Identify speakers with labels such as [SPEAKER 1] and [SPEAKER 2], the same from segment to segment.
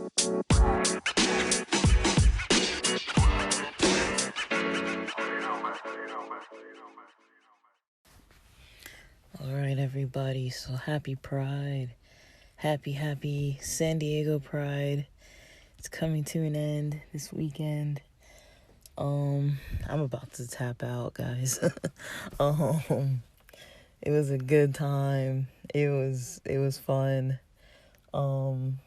[SPEAKER 1] All right, everybody. So happy Pride. Happy San Diego Pride. It's coming to an end this weekend. I'm about to tap out, guys. um, it was a good time. It was fun. Um,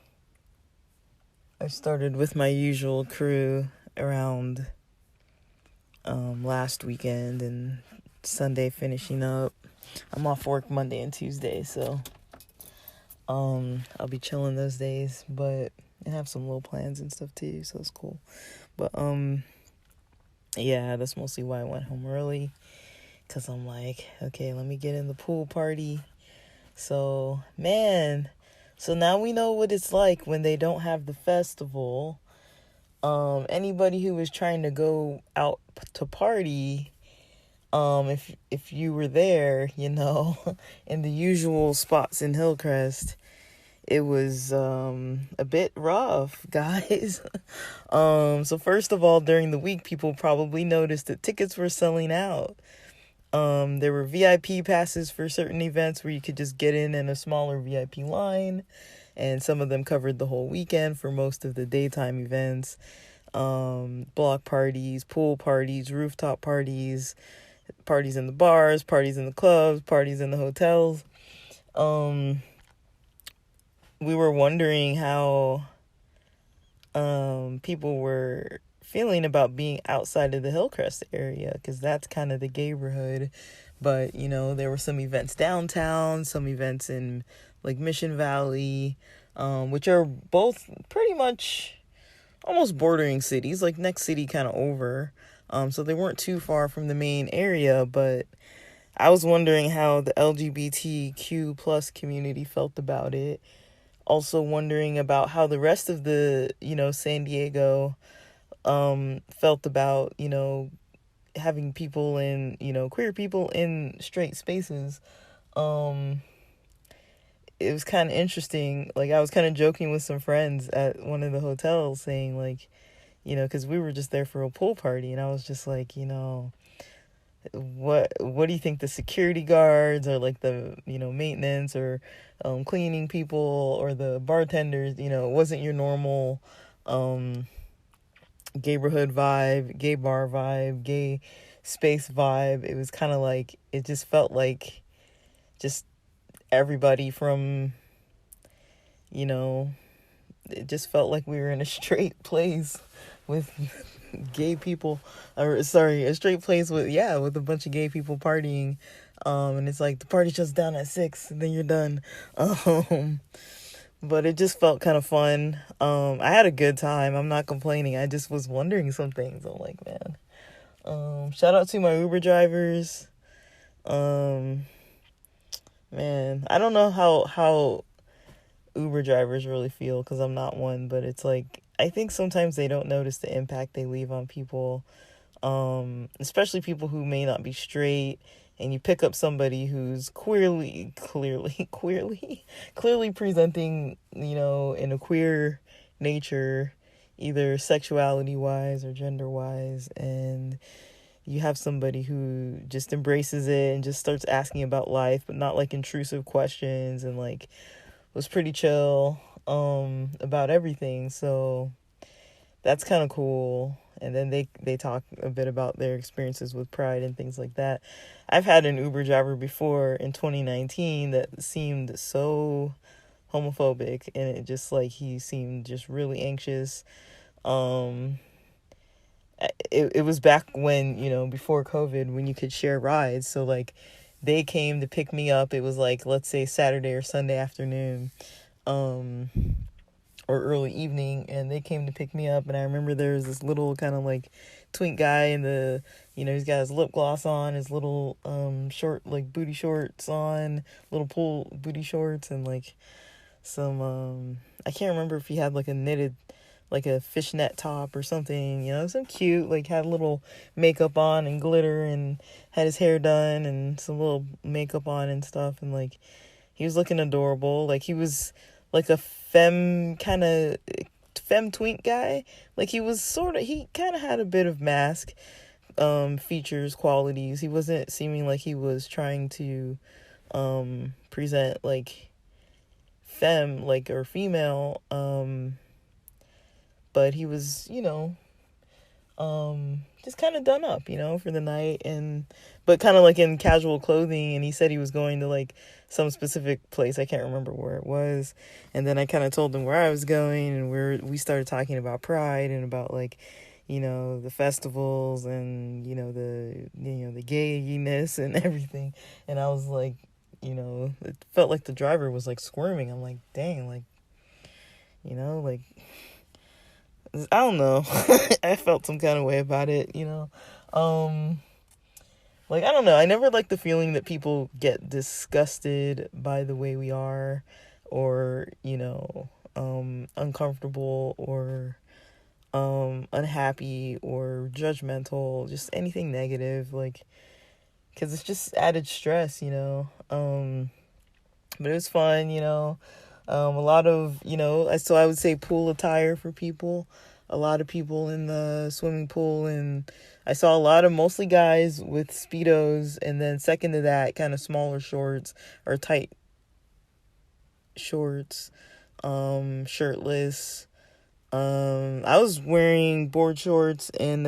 [SPEAKER 1] I started with my usual crew around last weekend and Sunday finishing up. I'm off work Monday and Tuesday, so I'll be chilling those days, but I have some little plans and stuff too, so it's cool. But yeah, that's mostly why I went home early, cause I'm like, okay, let me get in the pool party. So man, so now we know what it's like when they don't have the festival. Anybody who was trying to go out to party, if you were there, in the usual spots in Hillcrest, it was a bit rough, guys. So first of all, during the week, people probably noticed that tickets were selling out. There were VIP passes for certain events where you could just get in a smaller VIP line, and some of them covered the whole weekend for most of the daytime events. Block parties, pool parties, rooftop parties, parties in the bars, parties in the clubs, parties in the hotels. We were wondering how people were feeling about being outside of the Hillcrest area, because that's kind of the gayborhood. But there were some events downtown, some events in like Mission Valley, which are both pretty much almost bordering cities, like next city kind of over. So they weren't too far from the main area, but I was wondering how the LGBTQ plus community felt about it. Also wondering about how the rest of the, San Diego felt about, having people in, queer people in straight spaces. It was kind of interesting. Like, I was kind of joking with some friends at one of the hotels saying, like, because we were just there for a pool party, and I was just like, what do you think the security guards or like the maintenance or cleaning people or the bartenders, it wasn't your normal gayborhood vibe, gay bar vibe, gay space vibe. It was kind of like, it just felt like just everybody from, it just felt like we were in a straight place with gay people, or sorry, a straight place with a bunch of gay people partying. And it's like the party shuts down at 6 and then you're done. But it just felt kind of fun. I had a good time. I'm not complaining. I just was wondering some things. I'm like, man. Shout out to my Uber drivers. Man, I don't know how Uber drivers really feel, because I'm not one, but it's like, I think sometimes they don't notice the impact they leave on people, especially people who may not be straight, and you pick up somebody who's clearly presenting, in a queer nature, either sexuality wise or gender wise, and you have somebody who just embraces it and just starts asking about life, but not like intrusive questions, and like was pretty chill about everything. So that's kind of cool. And then they talk a bit about their experiences with Pride and things like that. I've had an Uber driver before in 2019 that seemed so homophobic, and it just like, he seemed just really anxious. It was back when, before COVID, when you could share rides. So like, they came to pick me up. It was like, let's say Saturday or Sunday afternoon, or early evening, and they came to pick me up. And I remember there was this little kind of like twink guy in the, he's got his lip gloss on, his little short, like booty shorts on, little pool booty shorts, and like some I can't remember if he had like a knitted, like a fishnet top or something, some cute, like had a little makeup on and glitter, and had his hair done and some little makeup on and stuff, and like, he was looking adorable. Like, he was like a femme kind of femme twink guy. Like, he kind of had a bit of mask features, qualities. He wasn't seeming like he was trying to present like femme, like, or female, but he was, just kind of done up, for the night, but kind of like in casual clothing. And he said he was going to like some specific place. I can't remember where it was. And then I kind of told him where I was going, and we started talking about Pride and about like, the festivals and, the gayiness and everything. And I was like, it felt like the driver was like squirming. I'm like, dang, like, like, I don't know. I felt some kind of way about it, Like, I don't know. I never like the feeling that people get disgusted by the way we are, or, uncomfortable, or unhappy, or judgmental, just anything negative, like, because it's just added stress, but it was fun, a lot of, so I would say pool attire for people, a lot of people in the swimming pool, and I saw a lot of mostly guys with Speedos, and then second to that, kind of smaller shorts or tight shorts, shirtless. I was wearing board shorts and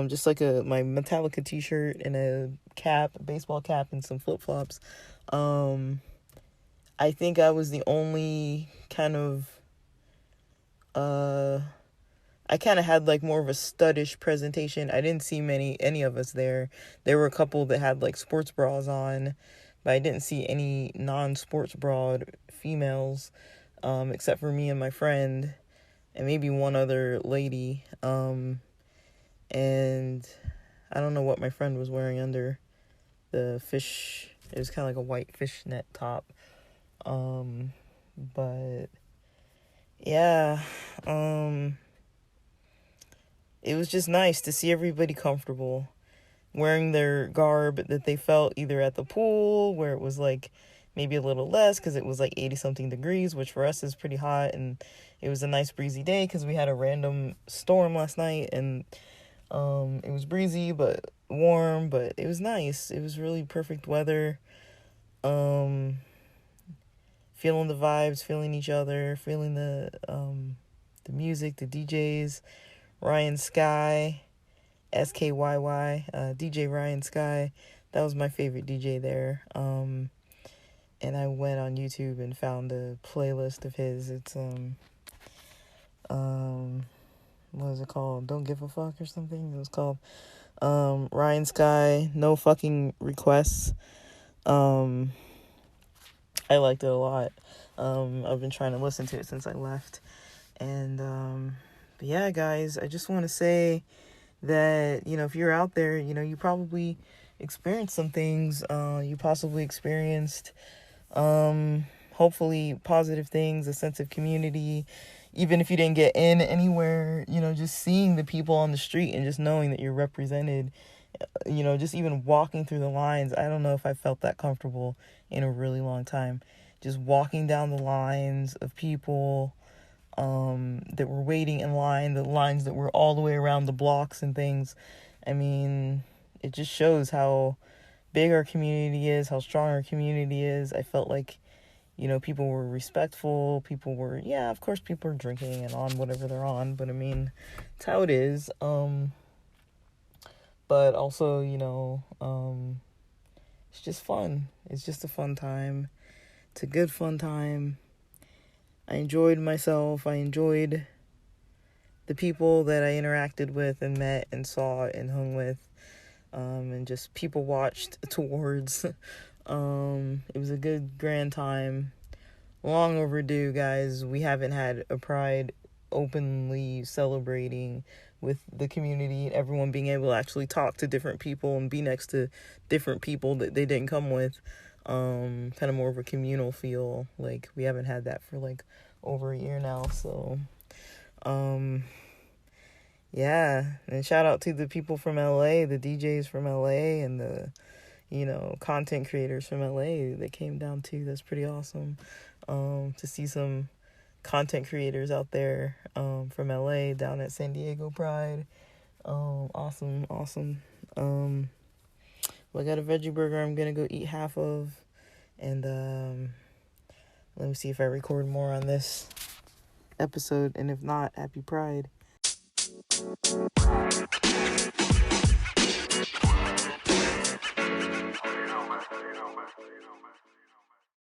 [SPEAKER 1] just like my Metallica t-shirt and a baseball cap, and some flip-flops. I think I was the only kind of I kind of had like more of a studdish presentation. I didn't see any of us there. There were a couple that had like sports bras on, but I didn't see any non-sports bra females, except for me and my friend, and maybe one other lady. And I don't know what my friend was wearing under the fish. It was kind of like a white fishnet top. But yeah, it was just nice to see everybody comfortable wearing their garb that they felt either at the pool, where it was like maybe a little less because it was like 80 something degrees, which for us is pretty hot, and it was a nice breezy day because we had a random storm last night, and it was breezy but warm, but it was nice. It was really perfect weather. Feeling the vibes, feeling each other, feeling the music, the DJs, Ryan Sky, SKYY, DJ Ryan Sky. That was my favorite DJ there. And I went on YouTube and found a playlist of his. It's what was it called? Don't Give a Fuck or something. It was called Ryan Sky, No Fucking Requests. I liked it a lot. I've been trying to listen to it since I left. And but yeah, guys, I just want to say that, if you're out there, you probably experienced some things. You possibly experienced hopefully positive things, a sense of community. Even if you didn't get in anywhere, just seeing the people on the street and just knowing that you're represented, just even walking through the lines. I don't know if I felt that comfortable in a really long time. Just walking down the lines of people that were waiting in line, the lines that were all the way around the blocks and things. I mean, it just shows how big our community is, how strong our community is. I felt like, people were respectful. People were, yeah, of course people are drinking and on whatever they're on, but I mean, it's how it is. But also, it's just fun. It's just a fun time. It's a good fun time. I enjoyed myself. I enjoyed the people that I interacted with and met and saw and hung with. And just people watched towards. It was a good, grand time. Long overdue, guys. We haven't had a Pride openly celebrating with the community and everyone being able to actually talk to different people and be next to different people that they didn't come with. Kind of more of a communal feel. Like, we haven't had that for like over a year now. So yeah, and shout out to the people from LA, the DJs from LA, and the content creators from LA that came down too. That's pretty awesome. To see some content creators out there from LA down at San Diego Pride. Awesome. Well, I got a veggie burger I'm gonna go eat half of, and let me see if I record more on this episode, and if not, happy Pride.